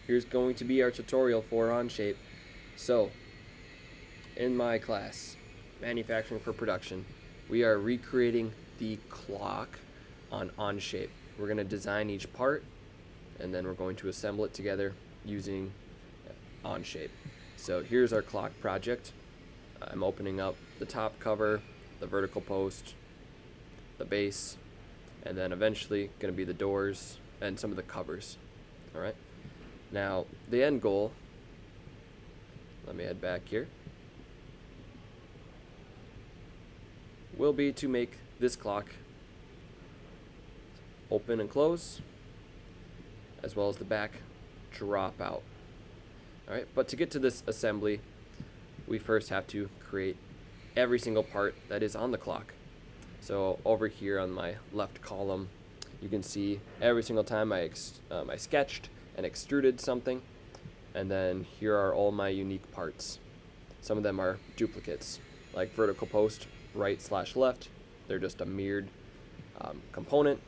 here's going to be our tutorial for OnShape. So, in my class, Manufacturing for Production, we are recreating the clock on OnShape. We're going to design each part, and then we're going to assemble it together using OnShape. So here's our clock project. I'm opening up the top cover, the vertical post, the base, and then eventually going to be the doors and some of the covers. Alright, now the end goal, let me head back here, will be to make this clock open and close, as well as the back drop out. Alright, but to get to this assembly, we first have to create every single part that is on the clock. So over here on my left column, you can see every single time I sketched and extruded something, and then here are all my unique parts. Some of them are duplicates, like vertical post, right/left. They're just a mirrored component.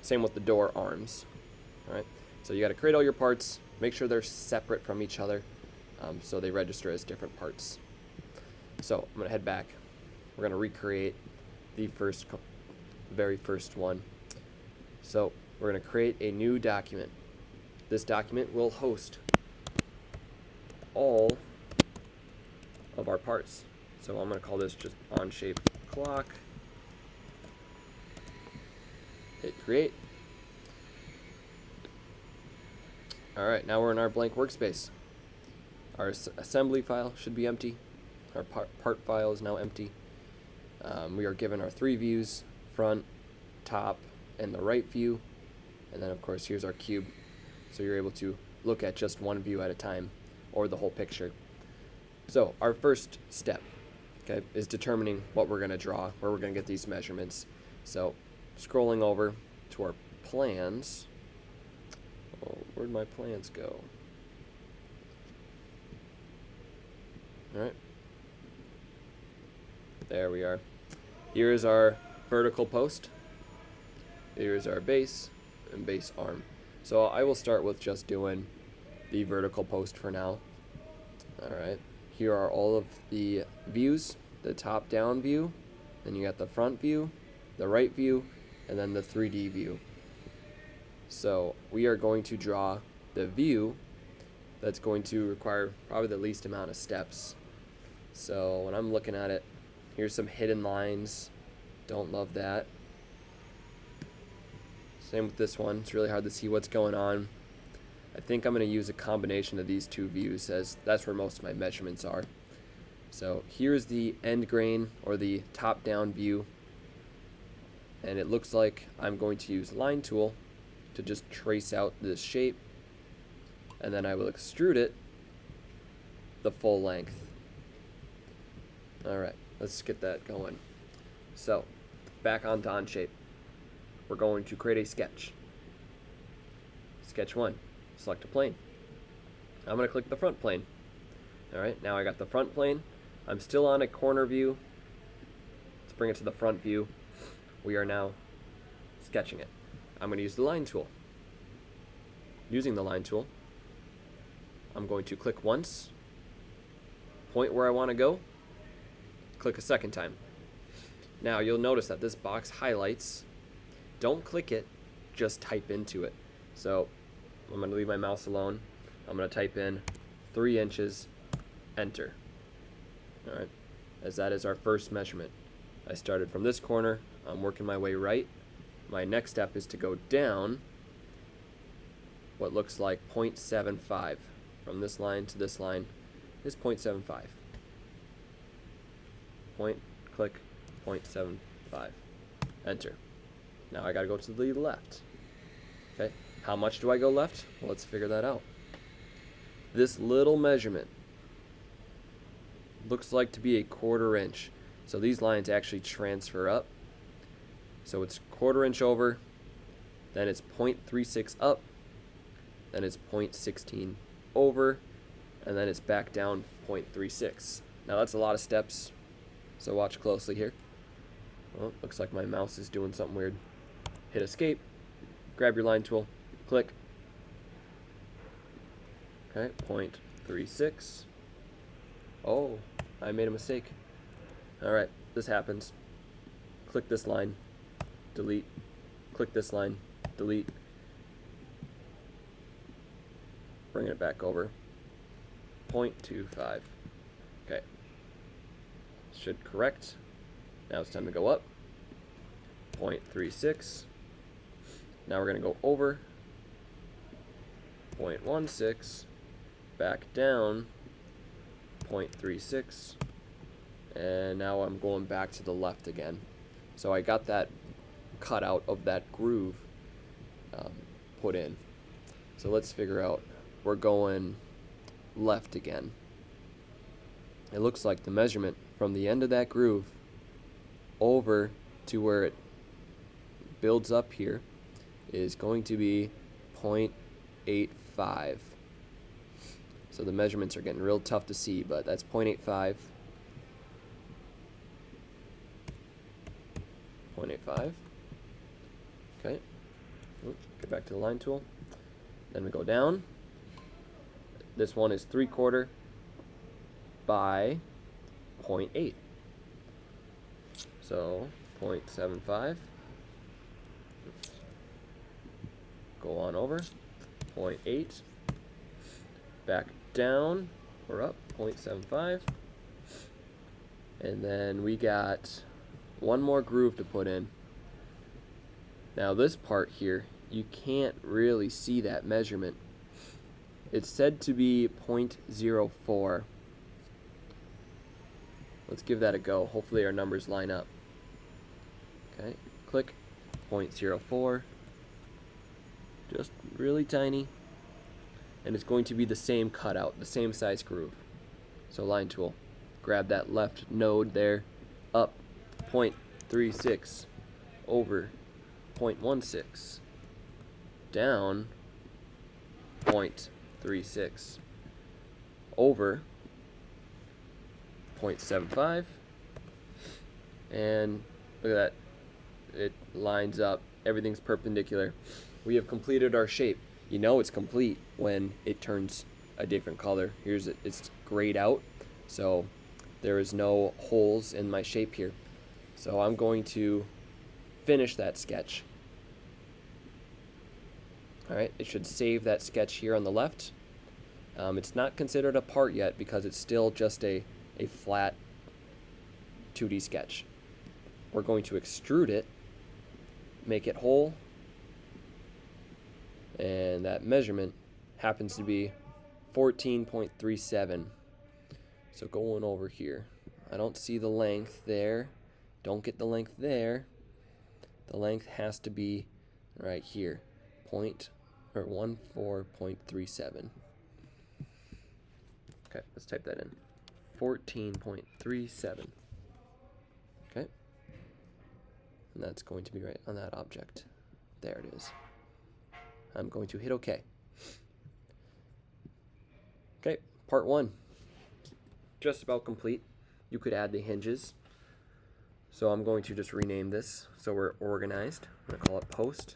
Same with the door arms. All right, so you got to create all your parts, make sure they're separate from each other, so they register as different parts. So I'm gonna head back. We're gonna recreate the very first one. So we're gonna create a new document. This document will host all of our parts. So I'm gonna call this just OnShape clock. Hit create. Alright, now we're in our blank workspace. Our assembly file should be empty. Our part file is now empty. We are given our 3 views, front, top, and the right view. And then of course here's our cube. So you're able to look at just one view at a time, or the whole picture. So our first step, okay, is determining what we're gonna draw, where we're gonna get these measurements. So scrolling over to our plans. Oh, where'd my plans go? Alright. There we are. Here is our vertical post. Here is our base and base arm. So I will start with just doing the vertical post for now. Alright. Here are all of the views. The top down view. Then you got the front view, the right view, and then the 3D view. So we are going to draw the view that's going to require probably the least amount of steps. So when I'm looking at it, here's some hidden lines. Don't love that. Same with this one. It's really hard to see what's going on. I think I'm going to use a combination of these 2 views, as that's where most of my measurements are. So here's the end grain, or the top down view. And it looks like I'm going to use line tool to just trace out this shape. And then I will extrude it the full length. Alright, let's get that going. So, back onto OnShape. We're going to create a sketch. Sketch 1. Select a plane. I'm going to click the front plane. Alright, now I got the front plane. I'm still on a corner view. Let's bring it to the front view. We are now sketching it. I'm going to use the line tool. Using the line tool, I'm going to click once, point where I want to go, click a second time. Now you'll notice that this box highlights. Don't click it, just type into it. So I'm going to leave my mouse alone. I'm going to type in 3 inches, enter. Alright, as that is our first measurement. I started from this corner, I'm working my way right. My next step is to go down what looks like 0.75. From this line to this line is 0.75. Click 0.75. Enter. Now I gotta go to the left. Okay, how much do I go left? Well, let's figure that out. This little measurement looks like to be a 1/4 inch. So these lines actually transfer up. So it's 1/4 inch over, then it's 0.36 up, then it's 0.16 over, and then it's back down 0.36. Now that's a lot of steps, so watch closely here. Well, looks like my mouse is doing something weird. Hit escape, grab your line tool, click, Okay, 0.36. Oh, I made a mistake. Alright, this happens. Click this line, delete. Click this line, delete. Bring it back over. 0.25. Okay. Should correct. Now it's time to go up. 0.36. Now we're going to go over. 0.16. Back down. 0.36. And now I'm going back to the left again. So I got that cut out of that groove put in. So let's figure out, we're going left again. It looks like the measurement from the end of that groove over to where it builds up here is going to be 0.85. So the measurements are getting real tough to see, but that's 0.85. 0.85. Okay. Get back to the line tool. Then we go down. This one is 3/4 by 0.8. So 0.75. Go on over. 0.8. Back down or up. 0.75. And then we got one more groove to put in. Now this part here, you can't really see that measurement. It's said to be 0.04. Let's give that a go. Hopefully our numbers line up. Okay, click 0.04. Just really tiny. And it's going to be the same cutout, the same size groove. So line tool, grab that left node there, up 0.36, over 0.16, down 0.36, over 0.75, and look at that, it lines up, everything's perpendicular. We have completed our shape. You know it's complete when it turns a different color. Here's it, it's grayed out, so there is no holes in my shape here. So I'm going to finish that sketch. Alright, it should save that sketch here on the left. It's not considered a part yet because it's still just a flat 2D sketch. We're going to extrude it, make it whole, and that measurement happens to be 14.37. So going over here, I don't see the length there. Don't get the length there. The length has to be right here, 14.37. Okay, let's type that in. 14.37. Okay, and that's going to be right on that object. There it is. I'm going to hit OK. Okay, part 1. Just about complete. You could add the hinges. So I'm going to just rename this so we're organized. I'm going to call it post.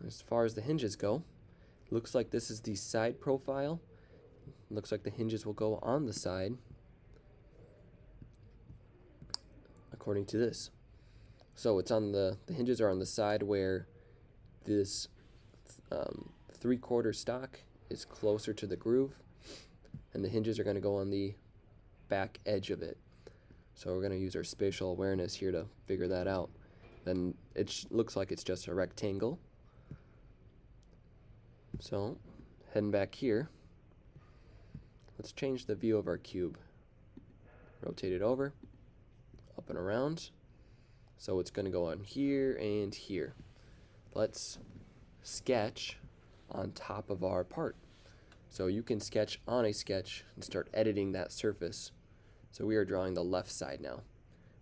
As far as the hinges go, looks like this is the side profile. Looks like the hinges will go on the side according to this. So it's on the hinges are on the side where this 3/4 stock is closer to the groove, and the hinges are going to go on the back edge of it. So we're going to use our spatial awareness here to figure that out. Then it looks like it's just a rectangle. So heading back here, let's change the view of our cube. Rotate it over, up and around. So it's going to go on here and here. Let's sketch on top of our part. So you can sketch on a sketch and start editing that surface. So we are drawing the left side now.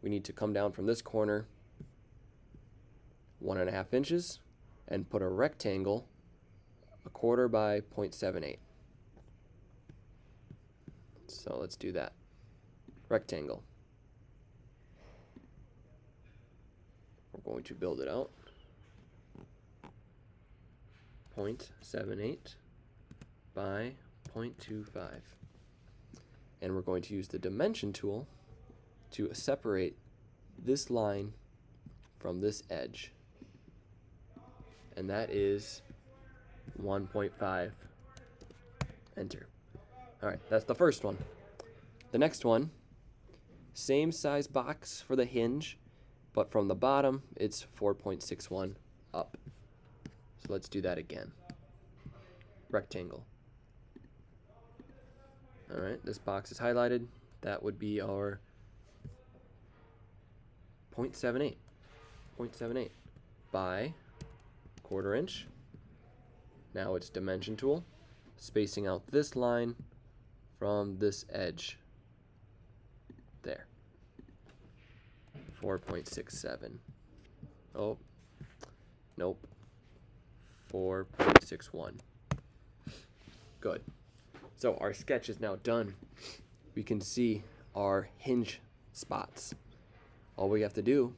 We need to come down from this corner 1.5 inches and put a rectangle 1/4 by 0.78. So let's do that. Rectangle. We're going to build it out. 0.78 by 0.25. And we're going to use the dimension tool to separate this line from this edge. And that is 1.5. Enter. All right, that's the first one. The next one, same size box for the hinge, but from the bottom, it's 4.61 up. So let's do that again. Rectangle. All right, this box is highlighted. That would be our 0.78. 0.78 by 1/4 inch. Now it's dimension tool, spacing out this line from this edge. There. 4.67. Oh, nope. 4.61. Good. So our sketch is now done. We can see our hinge spots. All we have to do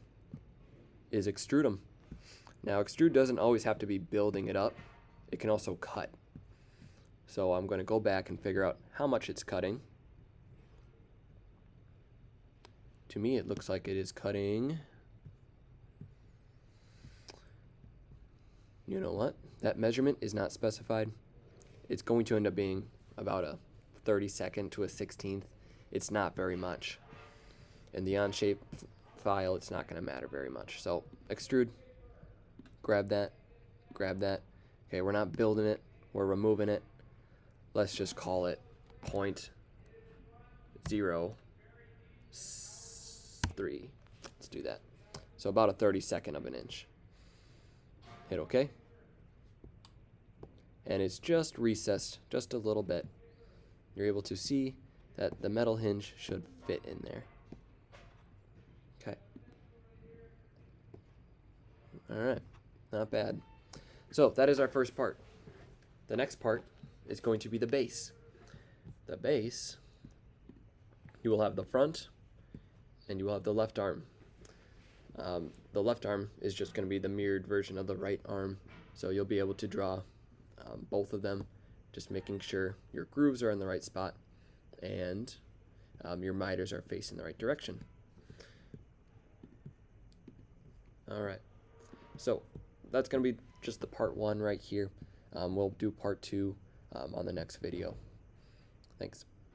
is extrude them. Now, extrude doesn't always have to be building it up. It can also cut. So I'm going to go back and figure out how much it's cutting. To me, it looks like it is cutting. You know what? That measurement is not specified. It's going to end up being about a 32nd to a 16th. It's not very much. In the OnShape file, it's not going to matter very much. So extrude, grab that, grab that. Okay, we're not building it, we're removing it. Let's just call it 0.03. Let's do that. So about a 32nd of an inch. Hit OK. And it's just recessed just a little bit. You're able to see that the metal hinge should fit in there. Okay. All right, not bad. So that is our first part. The next part is going to be the base. The base, you will have the front and you will have the left arm. The left arm is just going to be the mirrored version of the right arm. So you'll be able to draw both of them, just making sure your grooves are in the right spot and your miters are facing the right direction. All right, so that's going to be just the part 1 right here. We'll do part 2 on the next video. Thanks.